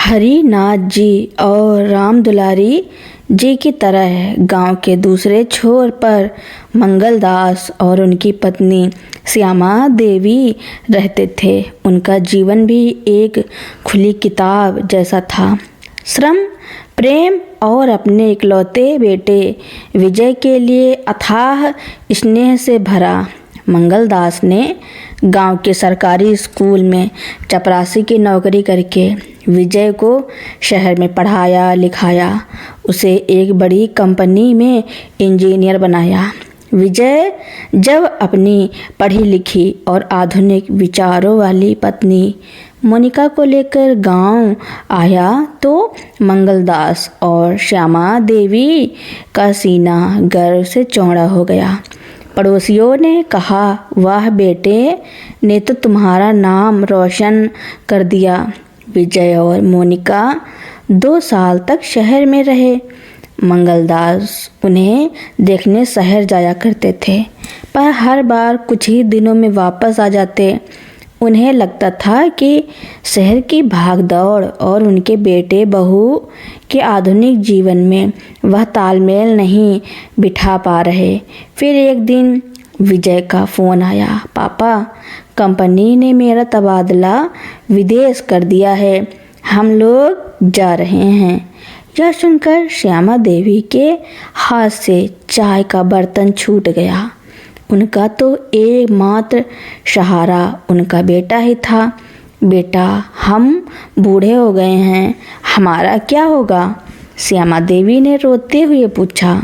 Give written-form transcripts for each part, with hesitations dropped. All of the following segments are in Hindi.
हरिनाथ जी और राम दुलारी जी की तरह गांव के दूसरे छोर पर मंगलदास और उनकी पत्नी श्यामा देवी रहते थे। उनका जीवन भी एक खुली किताब जैसा था, श्रम, प्रेम और अपने इकलौते बेटे विजय के लिए अथाह स्नेह से भरा। मंगलदास ने गांव के सरकारी स्कूल में चपरासी की नौकरी करके विजय को शहर में पढ़ाया लिखाया, उसे एक बड़ी कंपनी में इंजीनियर बनाया। विजय जब अपनी पढ़ी लिखी और आधुनिक विचारों वाली पत्नी मोनिका को लेकर गांव आया तो मंगलदास और श्यामा देवी का सीना गर्व से चौड़ा हो गया। पड़ोसियों ने कहा, वाह बेटे ने तो तुम्हारा नाम रोशन कर दिया। विजय और मोनिका 2 साल तक शहर में रहे। मंगलदास उन्हें देखने शहर जाया करते थे, पर हर बार कुछ ही दिनों में वापस आ जाते। उन्हें लगता था कि शहर की भागदौड़ और उनके बेटे बहू के आधुनिक जीवन में वह तालमेल नहीं बिठा पा रहे। फिर एक दिन विजय का फ़ोन आया, पापा कंपनी ने मेरा तबादला विदेश कर दिया है, हम लोग जा रहे हैं। यह सुनकर श्यामा देवी के हाथ से चाय का बर्तन छूट गया। उनका तो एकमात्र सहारा उनका बेटा ही था। बेटा, हम बूढ़े हो गए हैं, हमारा क्या होगा? श्यामा देवी ने रोते हुए पूछा।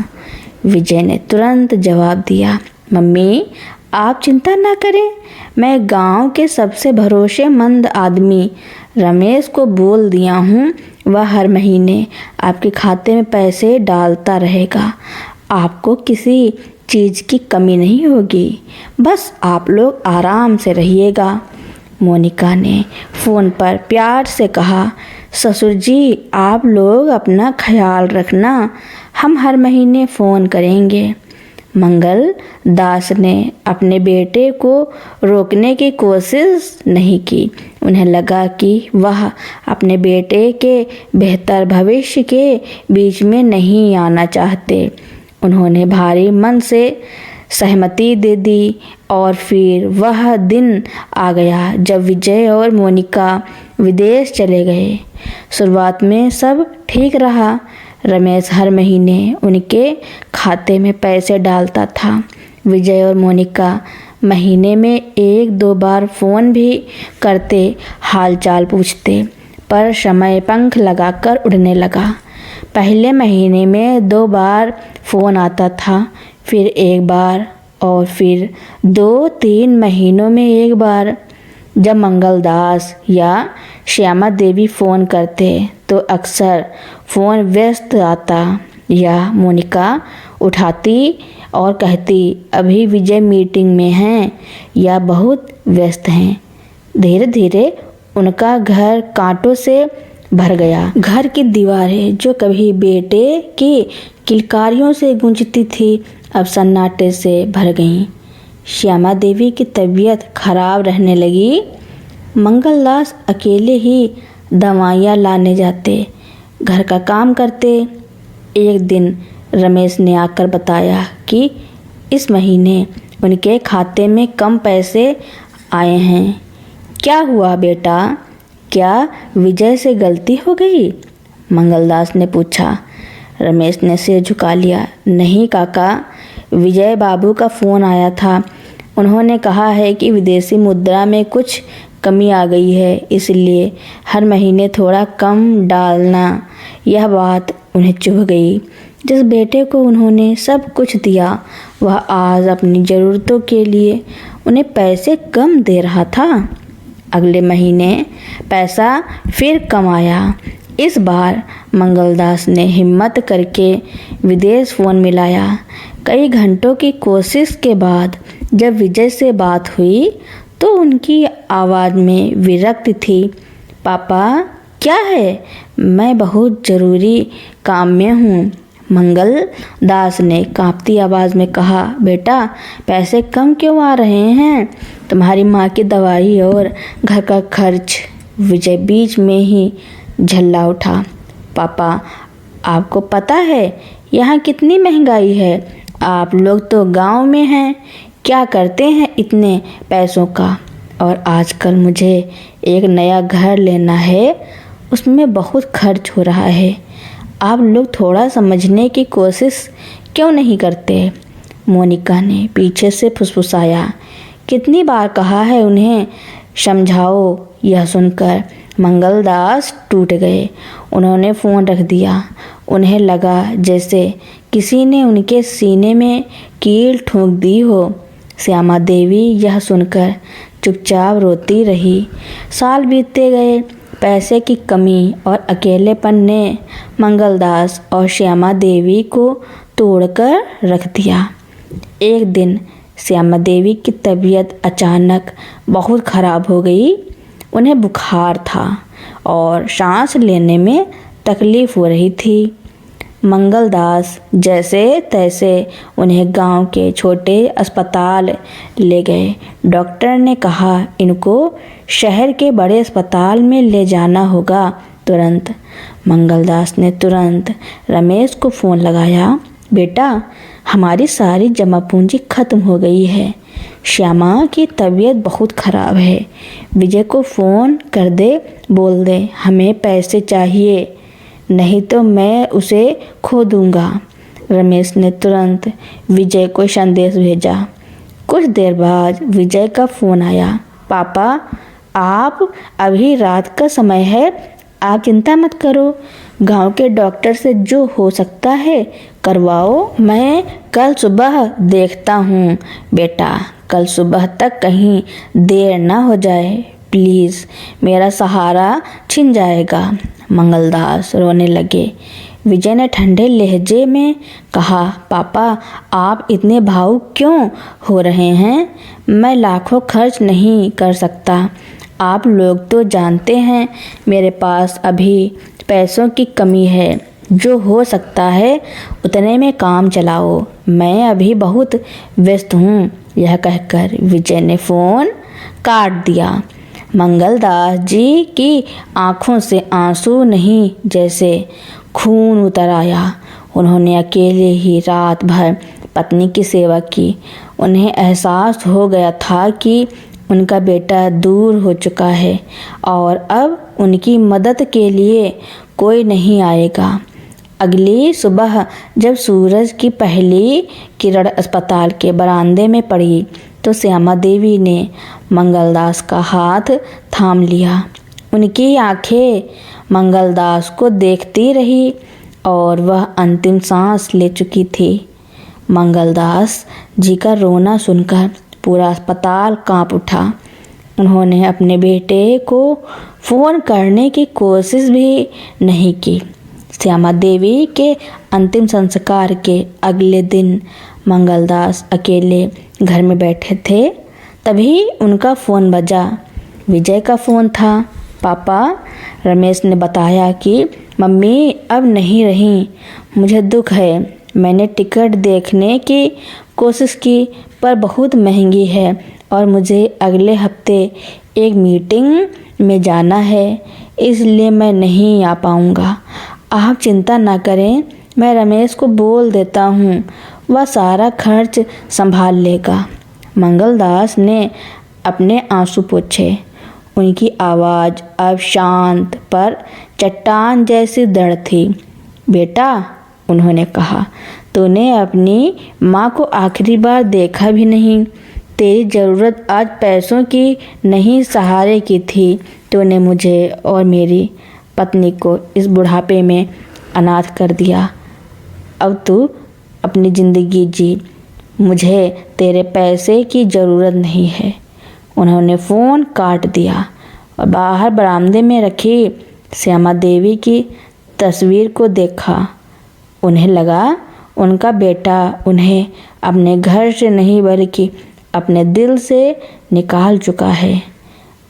विजय ने तुरंत जवाब दिया, मम्मी आप चिंता ना करें, मैं गांव के सबसे भरोसेमंद आदमी रमेश को बोल दिया हूँ, वह हर महीने आपके खाते में पैसे डालता रहेगा। आपको किसी चीज़ की कमी नहीं होगी, बस आप लोग आराम से रहिएगा। मोनिका ने फ़ोन पर प्यार से कहा, ससुर जी आप लोग अपना ख्याल रखना, हम हर महीने फ़ोन करेंगे। मंगलदास ने अपने बेटे को रोकने की कोशिश नहीं की। उन्हें लगा कि वह अपने बेटे के बेहतर भविष्य के बीच में नहीं आना चाहते। उन्होंने भारी मन से सहमति दे दी और फिर वह दिन आ गया जब विजय और मोनिका विदेश चले गए। शुरुआत में सब ठीक रहा। रमेश हर महीने उनके खाते में पैसे डालता था। विजय और मोनिका महीने में 1-2 बार फ़ोन भी करते, हालचाल पूछते, पर समय पंख लगाकर उड़ने लगा। पहले महीने में 2 बार फ़ोन आता था, फिर 1 बार और फिर 2-3 महीनों में 1 बार। जब मंगलदास या श्यामा देवी फ़ोन करते तो अक्सर फ़ोन व्यस्त आता या मोनिका उठाती और कहती, अभी विजय मीटिंग में हैं या बहुत व्यस्त हैं। धीरे धीरे उनका घर कांटों से भर गया। घर की दीवारें जो कभी बेटे की किलकारियों से गूंजती थी अब सन्नाटे से भर गईं। श्यामा देवी की तबीयत खराब रहने लगी। मंगलदास अकेले ही दवाइयाँ लाने जाते, घर का काम करते। एक दिन रमेश ने आकर बताया कि इस महीने उनके खाते में कम पैसे आए हैं। क्या हुआ बेटा, क्या विजय से गलती हो गई? मंगलदास ने पूछा। रमेश ने सिर झुका लिया। नहीं काका, विजय बाबू का फ़ोन आया था, उन्होंने कहा है कि विदेशी मुद्रा में कुछ कमी आ गई है, इसलिए हर महीने थोड़ा कम डालना। यह बात उन्हें चुभ गई। जिस बेटे को उन्होंने सब कुछ दिया वह आज अपनी ज़रूरतों के लिए उन्हें पैसे कम दे रहा था। अगले महीने पैसा फिर कम आया। इस बार मंगलदास ने हिम्मत करके विदेश फ़ोन मिलाया। कई घंटों की कोशिश के बाद जब विजय से बात हुई तो उनकी आवाज़ में विरक्ति थी। पापा क्या है, मैं बहुत ज़रूरी काम में हूँ। मंगलदास ने कांपती आवाज़ में कहा, बेटा पैसे कम क्यों आ रहे हैं? तुम्हारी माँ की दवाई और घर का खर्च। विजय बीच में ही झल्ला उठा। पापा, आपको पता है यहाँ कितनी महंगाई है? आप लोग तो गांव में हैं, क्या करते हैं इतने पैसों का? और आजकल मुझे एक नया घर लेना है, उसमें बहुत खर्च हो रहा है। आप लोग थोड़ा समझने की कोशिश क्यों नहीं करते? मोनिका ने पीछे से फुसफुसाया। कितनी बार कहा है उन्हें समझाओ। यह सुनकर मंगलदास टूट गए। उन्होंने फ़ोन रख दिया। उन्हें लगा जैसे किसी ने उनके सीने में कील ठोक दी हो। श्यामा देवी यह सुनकर चुपचाप रोती रही। साल बीतते गए। पैसे की कमी और अकेलेपन ने मंगलदास और श्यामा देवी को तोड़कर रख दिया। एक दिन श्यामा देवी की तबीयत अचानक बहुत खराब हो गई। उन्हें बुखार था और सांस लेने में तकलीफ हो रही थी। मंगलदास जैसे तैसे उन्हें गांव के छोटे अस्पताल ले गए। डॉक्टर ने कहा इनको शहर के बड़े अस्पताल में ले जाना होगा तुरंत। मंगलदास ने तुरंत रमेश को फ़ोन लगाया। बेटा, हमारी सारी जमा पूंजी खत्म हो गई है। श्यामा की तबीयत बहुत ख़राब है। विजय को फ़ोन कर दे, बोल दे हमें पैसे चाहिए, नहीं तो मैं उसे खो दूंगा। रमेश ने तुरंत विजय को संदेश भेजा। कुछ देर बाद विजय का फ़ोन आया। पापा, आप अभी रात का समय है, आप चिंता मत करो। गांव के डॉक्टर से जो हो सकता है करवाओ। मैं कल सुबह देखता हूँ। बेटा, कल सुबह तक कहीं देर ना हो जाए प्लीज़, मेरा सहारा छिन जाएगा। मंगलदास रोने लगे। विजय ने ठंडे लहजे में कहा, पापा, आप इतने भावुक क्यों हो रहे हैं? मैं लाखों खर्च नहीं कर सकता। आप लोग तो जानते हैं मेरे पास अभी पैसों की कमी है। जो हो सकता है उतने में काम चलाओ। मैं अभी बहुत व्यस्त हूँ। यह कहकर विजय ने फ़ोन काट दिया। मंगलदास जी की आंखों से आंसू नहीं, जैसे खून उतर आया। उन्होंने अकेले ही रात भर पत्नी की सेवा की। उन्हें एहसास हो गया था कि उनका बेटा दूर हो चुका है और अब उनकी मदद के लिए कोई नहीं आएगा। अगली सुबह जब सूरज की पहली किरण अस्पताल के बरामदे में पड़ी तो श्यामा देवी ने मंगलदास का हाथ थाम लिया। उनकी आंखें मंगलदास को देखती रही और वह अंतिम सांस ले चुकी थी। मंगलदास जी का रोना सुनकर पूरा अस्पताल कांप उठा। उन्होंने अपने बेटे को फ़ोन करने की कोशिश भी नहीं की। श्यामा देवी के अंतिम संस्कार के अगले दिन मंगलदास अकेले घर में बैठे थे। तभी उनका फ़ोन बजा। विजय का फ़ोन था। पापा, रमेश ने बताया कि मम्मी अब नहीं रहीं। मुझे दुख है। मैंने टिकट देखने की कोशिश की पर बहुत महंगी है और मुझे अगले हफ्ते एक मीटिंग में जाना है, इसलिए मैं नहीं आ पाऊँगा। आप चिंता ना करें, मैं रमेश को बोल देता हूँ, वह सारा खर्च संभाल लेगा। मंगलदास ने अपने आंसू पोंछे। उनकी आवाज़ अब शांत पर चट्टान जैसी दृढ़ थी। बेटा, उन्होंने कहा, तूने अपनी माँ को आखिरी बार देखा भी नहीं। तेरी ज़रूरत आज पैसों की नहीं, सहारे की थी। तूने मुझे और मेरी पत्नी को इस बुढ़ापे में अनाथ कर दिया। अब तू अपनी ज़िंदगी जी। मुझे तेरे पैसे की ज़रूरत नहीं है। उन्होंने फ़ोन काट दिया और बाहर बरामदे में रखी श्यामा देवी की तस्वीर को देखा। उन्हें लगा उनका बेटा उन्हें अपने घर से नहीं बल्कि अपने दिल से निकाल चुका है।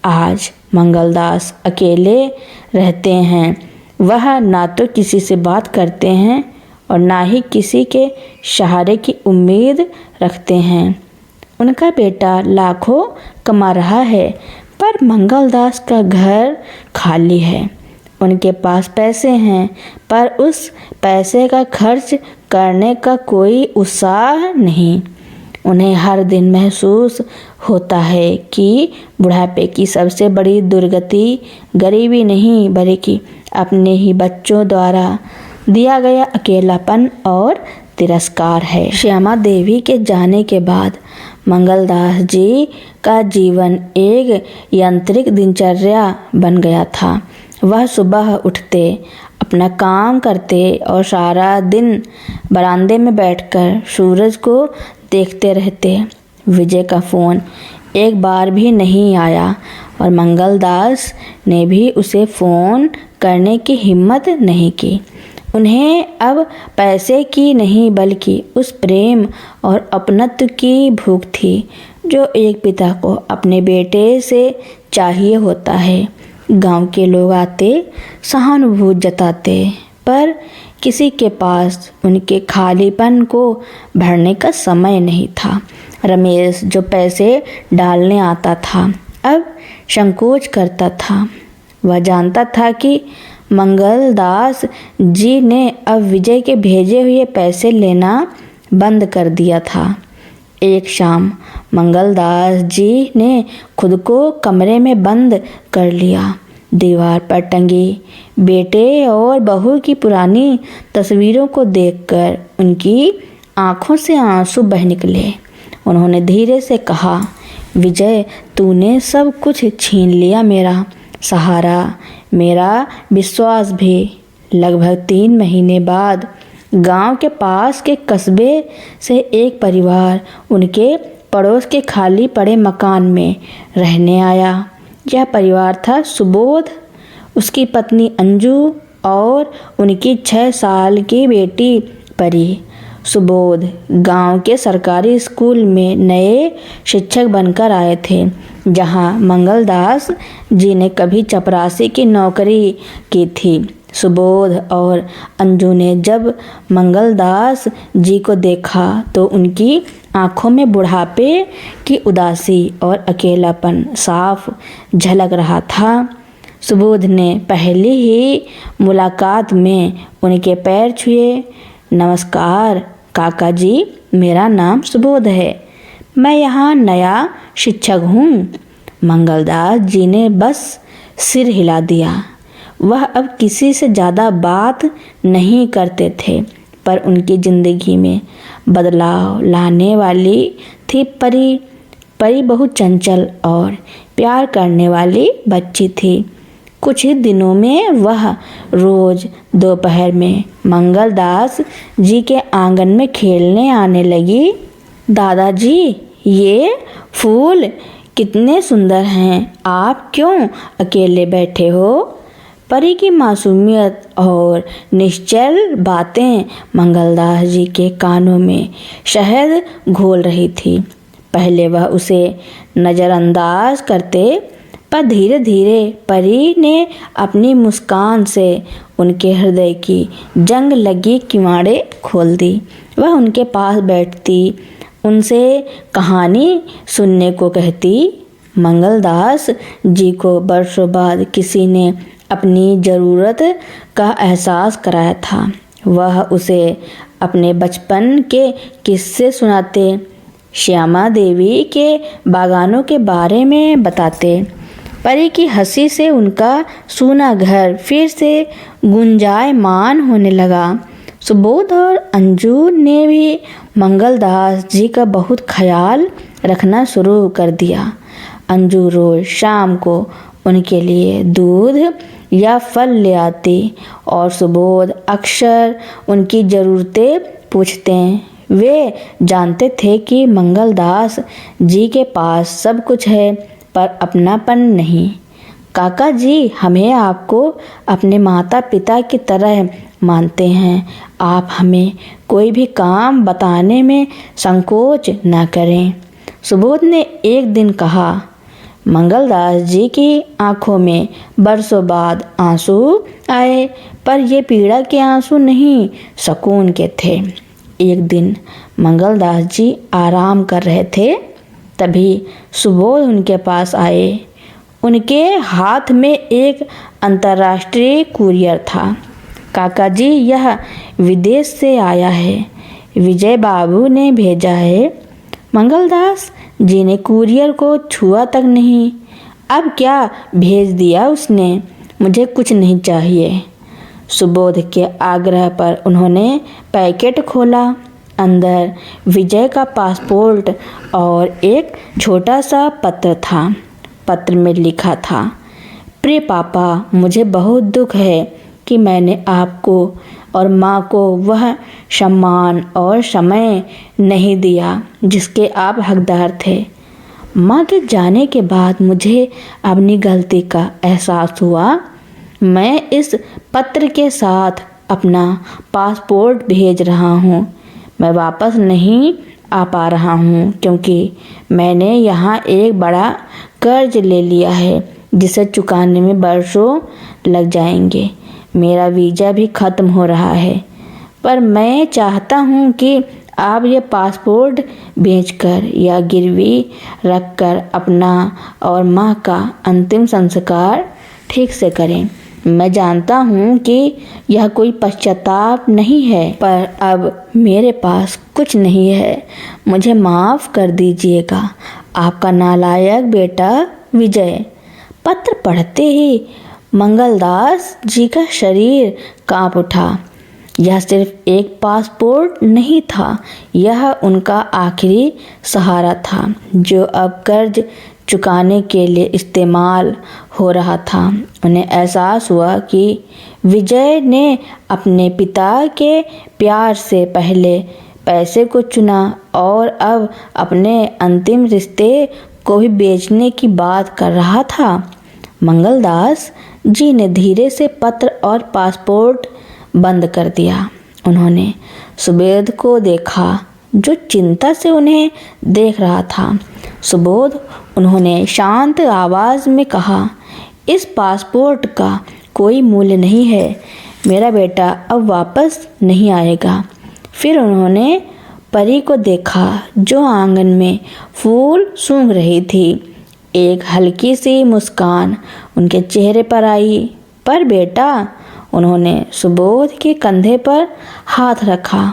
आज मंगलदास अकेले रहते हैं। वह ना तो किसी से बात करते हैं और ना ही किसी के सहारे की उम्मीद रखते हैं। उनका बेटा लाखों कमा रहा है पर मंगलदास का घर खाली है। उनके पास पैसे हैं, पर उस पैसे का खर्च करने का कोई उत्साह नहीं। उन्हें हर दिन महसूस होता है कि बुढ़ापे की सबसे बड़ी दुर्गति गरीबी नहीं, बल्कि अपने ही बच्चों द्वारा दिया गया अकेलापन और तिरस्कार है। श्यामा देवी के जाने के बाद मंगलदास जी का जीवन एक यांत्रिक दिनचर्या बन गया था। वह सुबह उठते, अपना काम करते और सारा दिन बरामदे में बैठकर सूरज को देखते रहते। विजय का फ़ोन एक बार भी नहीं आया और मंगलदास ने भी उसे फ़ोन करने की हिम्मत नहीं की। उन्हें अब पैसे की नहीं, बल्कि उस प्रेम और अपनत्व की भूख थी जो एक पिता को अपने बेटे से चाहिए होता है। गांव के लोग आते, सहानुभूति जताते, पर किसी के पास उनके खालीपन को भरने का समय नहीं था। रमेश, जो पैसे डालने आता था, अब संकोच करता था। वह जानता था कि मंगलदास जी ने अब विजय के भेजे हुए पैसे लेना बंद कर दिया था। एक शाम मंगलदास जी ने खुद को कमरे में बंद कर लिया। दीवार पर टंगी बेटे और बहू की पुरानी तस्वीरों को देखकर उनकी आंखों से आंसू बह निकले। उन्होंने धीरे से कहा, विजय, तूने सब कुछ छीन लिया, मेरा सहारा, मेरा विश्वास भी। लगभग 3 महीने बाद गांव के पास के कस्बे से एक परिवार उनके पड़ोस के खाली पड़े मकान में रहने आया। यह परिवार था सुबोध, उसकी पत्नी अंजू और उनकी 6 साल की बेटी परी। सुबोध गांव के सरकारी स्कूल में नए शिक्षक बनकर आए थे, जहां मंगलदास जी ने कभी चपरासी की नौकरी की थी। सुबोध और अंजू ने जब मंगलदास जी को देखा तो उनकी आंखों में बुढ़ापे की उदासी और अकेलापन साफ झलक रहा था। सुबोध ने पहली ही मुलाकात में उनके पैर छुए। नमस्कार काका जी, मेरा नाम सुबोध है, मैं यहाँ नया शिक्षक हूँ। मंगलदास जी ने बस सिर हिला दिया। वह अब किसी से ज़्यादा बात नहीं करते थे, पर उनकी ज़िंदगी में बदलाव लाने वाली थी परी। परी बहुत चंचल और प्यार करने वाली बच्ची थी। कुछ ही दिनों में वह रोज दोपहर में मंगलदास जी के आंगन में खेलने आने लगी। दादाजी, ये फूल कितने सुंदर हैं, आप क्यों अकेले बैठे हो? परी की मासूमियत और निश्चल बातें मंगलदास जी के कानों में शहद घोल रही थी। पहले वह उसे नज़रअंदाज करते, पर धीरे धीरे परी ने अपनी मुस्कान से उनके हृदय की जंग लगी किवाड़ें खोल दी। वह उनके पास बैठती, उनसे कहानी सुनने को कहती। मंगलदास जी को बरसों बाद किसी ने अपनी ज़रूरत का एहसास कराया था। वह उसे अपने बचपन के किस्से सुनाते, श्यामा देवी के बागानों के बारे में बताते। परी की हंसी से उनका सूना घर फिर से गुंजायमान होने लगा। सुबोध और अंजू ने भी मंगलदास जी का बहुत ख्याल रखना शुरू कर दिया। अंजू रोज शाम को उनके लिए दूध या फल ले आती और सुबोध अक्सर उनकी ज़रूरतें पूछते। वे जानते थे कि मंगलदास जी के पास सब कुछ है, पर अपनापन नहीं। काका जी, हमें आपको अपने माता पिता की तरह मानते हैं। आप हमें कोई भी काम बताने में संकोच न करें, सुबोध ने एक दिन कहा। मंगलदास जी की आंखों में बरसों बाद आंसू आए, पर ये पीड़ा के आंसू नहीं, सुकून के थे। एक दिन मंगलदास जी आराम कर रहे थे, तभी सुबोध उनके पास आए। उनके हाथ में एक अंतर्राष्ट्रीय कुरियर था। काका जी, यह विदेश से आया है, विजय बाबू ने भेजा है। मंगलदास जी ने कुरियर को छुआ तक नहीं। अब क्या भेज दिया उसने, मुझे कुछ नहीं चाहिए। सुबोध के आग्रह पर उन्होंने पैकेट खोला। अंदर विजय का पासपोर्ट और एक छोटा सा पत्र था। पत्र में लिखा था, प्रिय पापा, मुझे बहुत दुख है कि मैंने आपको और माँ को वह सम्मान और समय नहीं दिया जिसके आप हकदार थे। माँ के जाने के बाद मुझे अपनी गलती का एहसास हुआ। मैं इस पत्र के साथ अपना पासपोर्ट भेज रहा हूँ। मैं वापस नहीं आ पा रहा हूँ क्योंकि मैंने यहाँ एक बड़ा कर्ज ले लिया है जिसे चुकाने में बरसों लग जाएंगे। मेरा वीज़ा भी ख़त्म हो रहा है, पर मैं चाहता हूँ कि आप ये पासपोर्ट बेचकर या गिरवी रखकर अपना और माँ का अंतिम संस्कार ठीक से करें। मैं जानता हूँ कि यह कोई पश्चाताप नहीं है, पर अब मेरे पास कुछ नहीं है। मुझे माफ़ कर दीजिएगा। आपका नालायक बेटा विजय। पत्र पढ़ते ही मंगलदास जी का शरीर कांप उठा। यह सिर्फ एक पासपोर्ट नहीं था, यह उनका आखिरी सहारा था जो अब कर्ज चुकाने के लिए इस्तेमाल हो रहा था। उन्हें एहसास हुआ कि विजय ने अपने पिता के प्यार से पहले पैसे को चुना और अब अपने अंतिम रिश्ते को भी बेचने की बात कर रहा था। मंगलदास जी ने धीरे से पत्र और पासपोर्ट बंद कर दिया। उन्होंने सुबोध को देखा जो चिंता से उन्हें देख रहा था। सुबोध, उन्होंने शांत आवाज़ में कहा, इस पासपोर्ट का कोई मूल्य नहीं है। मेरा बेटा अब वापस नहीं आएगा। फिर उन्होंने परी को देखा जो आंगन में फूल सूंघ रही थी। एक हल्की सी मुस्कान उनके चेहरे पर आई। पर बेटा, उन्होंने सुबोध के कंधे पर हाथ रखा,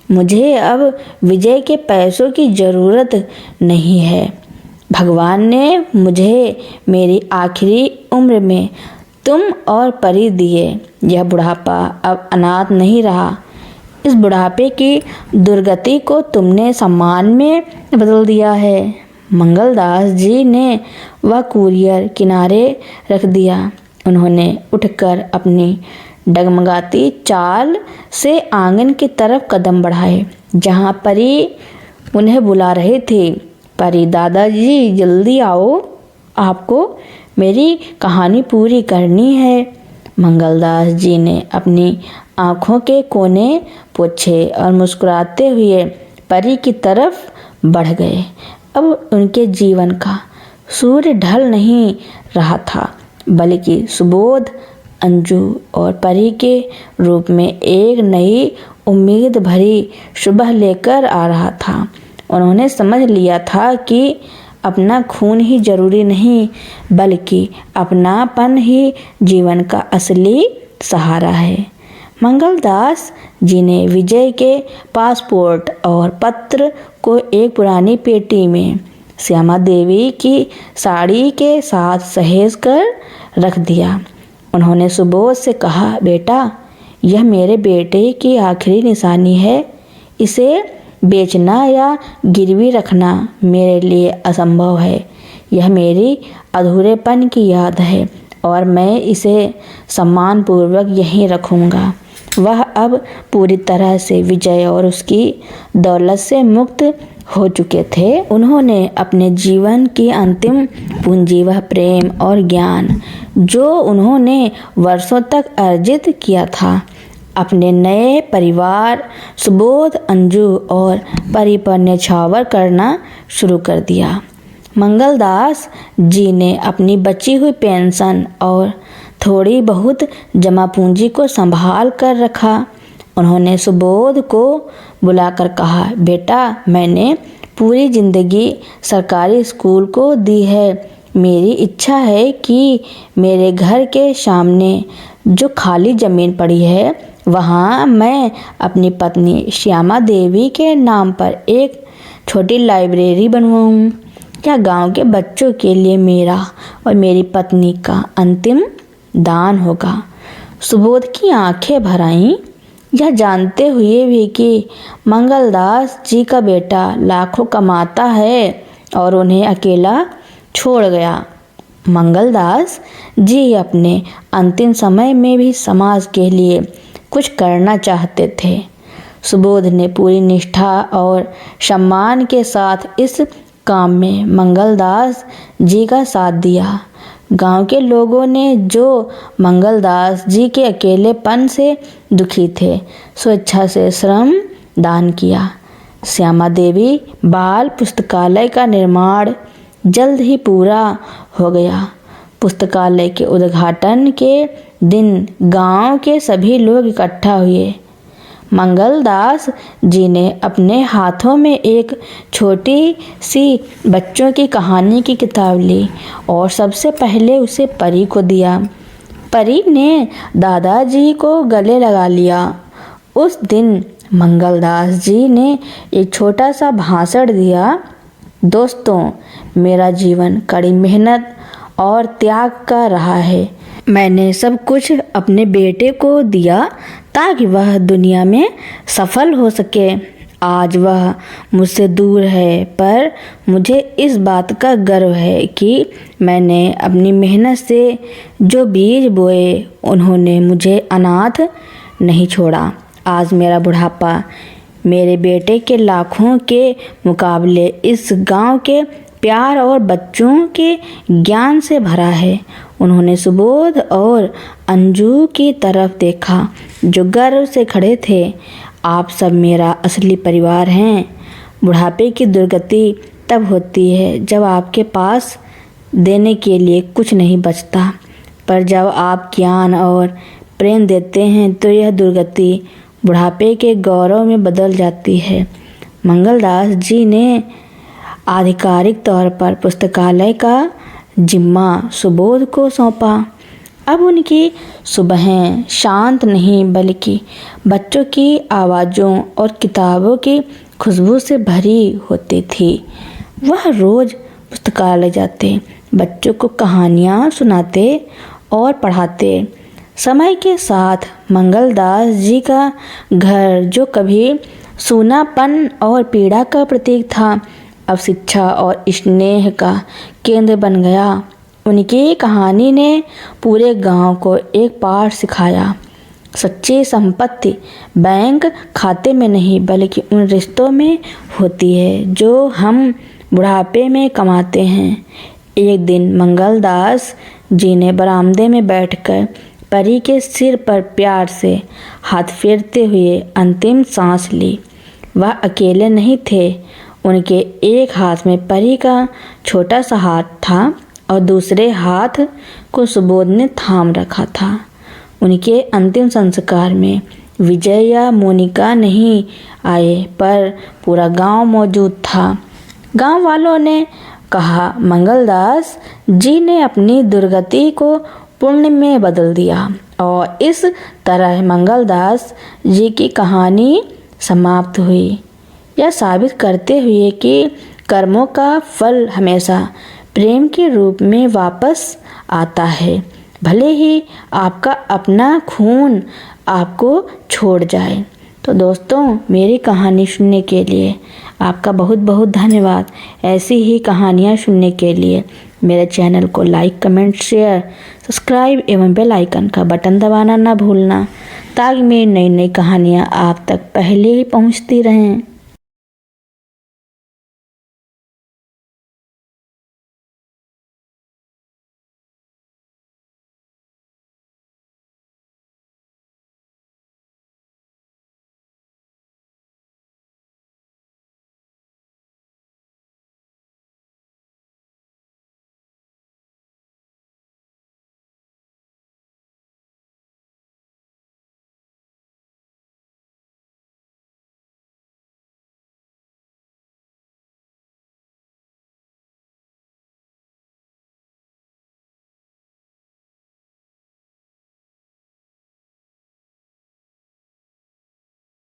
मुझे अब विजय के पैसों की ज़रूरत नहीं है। भगवान ने मुझे मेरी आखिरी उम्र में तुम और परी दिए। यह बुढ़ापा अब अनाथ नहीं रहा। इस बुढ़ापे की दुर्गति को तुमने सम्मान में बदल दिया है। मंगलदास जी ने वह कुरियर किनारे रख दिया। उन्होंने उठकर अपनी डगमगाती चाल से आंगन की तरफ कदम बढ़ाए जहाँ परी उन्हें बुला रहे थे। परी, दादाजी जल्दी आओ, आपको मेरी कहानी पूरी करनी है। मंगलदास जी ने अपनी आँखों के कोने पोंछे और मुस्कुराते हुए परी की तरफ बढ़ गए। अब उनके जीवन का सूर्य ढल नहीं रहा था, बल्कि सुबोध, अंजू और परी के रूप में एक नई उम्मीद भरी सुबह लेकर आ रहा था। उन्होंने समझ लिया था कि अपना खून ही जरूरी नहीं, बल्कि अपनापन ही जीवन का असली सहारा है। मंगलदास जी ने विजय के पासपोर्ट और पत्र को एक पुरानी पेटी में श्यामा देवी की साड़ी के साथ सहेज कर रख दिया। उन्होंने सुबोध से कहा, बेटा, यह मेरे बेटे की आखिरी निशानी है। इसे बेचना या गिरवी रखना मेरे लिए असंभव है। यह मेरी अधूरेपन की याद है और मैं इसे सम्मानपूर्वक यहीं रखूँगा। वह अब पूरी तरह से विजय और उसकी दौलत से मुक्त हो चुके थे। उन्होंने अपने जीवन की अंतिम पूंजी, वह प्रेम और ज्ञान जो उन्होंने वर्षों तक अर्जित किया था, अपने नए परिवार सुबोध, अंजू और परी पर न्यौछावर करना शुरू कर दिया। मंगलदास जी ने अपनी बची हुई पेंशन और थोड़ी बहुत जमा पूंजी को संभाल कर रखा। उन्होंने सुबोध को बुलाकर कहा, बेटा, मैंने पूरी जिंदगी सरकारी स्कूल को दी है, मेरी इच्छा है कि मेरे घर के सामने जो खाली ज़मीन पड़ी है वहाँ मैं अपनी पत्नी श्यामा देवी के नाम पर एक छोटी लाइब्रेरी बनवाऊँ। यह गांव के बच्चों के लिए मेरा और मेरी पत्नी का अंतिम दान होगा। सुबोध की आंखें भर आईं, यह जानते हुए भी कि मंगलदास जी का बेटा लाखों कमाता है और उन्हें अकेला छोड़ गया। मंगलदास जी अपने अंतिम समय में भी समाज के लिए कुछ करना चाहते थे। सुबोध ने पूरी निष्ठा और सम्मान के साथ इस काम में मंगलदास जी का साथ दिया। गांव के लोगों ने जो मंगलदास जी के अकेलेपन से दुखी थे, स्वेच्छा से श्रम दान किया। श्यामा देवी बाल पुस्तकालय का निर्माण जल्द ही पूरा हो गया। पुस्तकालय के उद्घाटन के दिन गांव के सभी लोग इकट्ठा हुए। मंगलदास जी ने अपने हाथों में एक छोटी सी बच्चों की कहानी की किताब ली और सबसे पहले उसे परी को दिया। परी ने दादाजी को गले लगा लिया। उस दिन मंगलदास जी ने एक छोटा सा भाषण दिया। दोस्तों, मेरा जीवन कड़ी मेहनत और त्याग का रहा है। मैंने सब कुछ अपने बेटे को दिया ताकि वह दुनिया में सफल हो सके। आज वह मुझसे दूर है, पर मुझे इस बात का गर्व है कि मैंने अपनी मेहनत से जो बीज बोए उन्होंने मुझे अनाथ नहीं छोड़ा। आज मेरा बुढ़ापा मेरे बेटे के लाखों के मुकाबले इस गांव के प्यार और बच्चों के ज्ञान से भरा है। उन्होंने सुबोध और अंजू की तरफ देखा जो गर्व से खड़े थे। आप सब मेरा असली परिवार हैं। बुढ़ापे की दुर्गति तब होती है जब आपके पास देने के लिए कुछ नहीं बचता, पर जब आप ज्ञान और प्रेम देते हैं तो यह दुर्गति बुढ़ापे के गौरव में बदल जाती है। मंगलदास जी ने आधिकारिक तौर पर पुस्तकालय का जिम्मा सुबोध को सौंपा। अब उनकी सुबहें शांत नहीं बल्कि बच्चों की आवाज़ों और किताबों की खुशबू से भरी होती थी। वह रोज़ पुस्तकालय जाते, बच्चों को कहानियाँ सुनाते और पढ़ाते। समय के साथ मंगलदास जी का घर जो कभी सूनापन और पीड़ा का प्रतीक था, अब शिक्षा और स्नेह का केंद्र बन गया। उनकी कहानी ने पूरे गांव को एक पाठ सिखाया। सच्ची संपत्ति बैंक खाते में नहीं बल्कि उन रिश्तों में होती है जो हम बुढ़ापे में कमाते हैं। एक दिन मंगलदास जी ने बरामदे में बैठकर परी के सिर पर प्यार से हाथ फेरते हुए अंतिम सांस ली। वह अकेले नहीं थे। उनके एक हाथ में परी का छोटा सा हाथ था और दूसरे हाथ को सुबोध ने थाम रखा था। उनके अंतिम संस्कार में विजय या मोनिका नहीं आए, पर पूरा गांव मौजूद था। गांव वालों ने कहा, मंगलदास जी ने अपनी दुर्गति को पुण्य में बदल दिया। और इस तरह मंगलदास जी की कहानी समाप्त हुई, यह साबित करते हुए कि कर्मों का फल हमेशा प्रेम के रूप में वापस आता है, भले ही आपका अपना खून आपको छोड़ जाए। तो दोस्तों, मेरी कहानी सुनने के लिए आपका बहुत बहुत धन्यवाद। ऐसी ही कहानियाँ सुनने के लिए मेरे चैनल को लाइक, कमेंट, शेयर, सब्सक्राइब एवं बेल आइकन का बटन दबाना ना भूलना, ताकि मेरी नई नई कहानियाँ आप तक पहले ही पहुँचती रहें।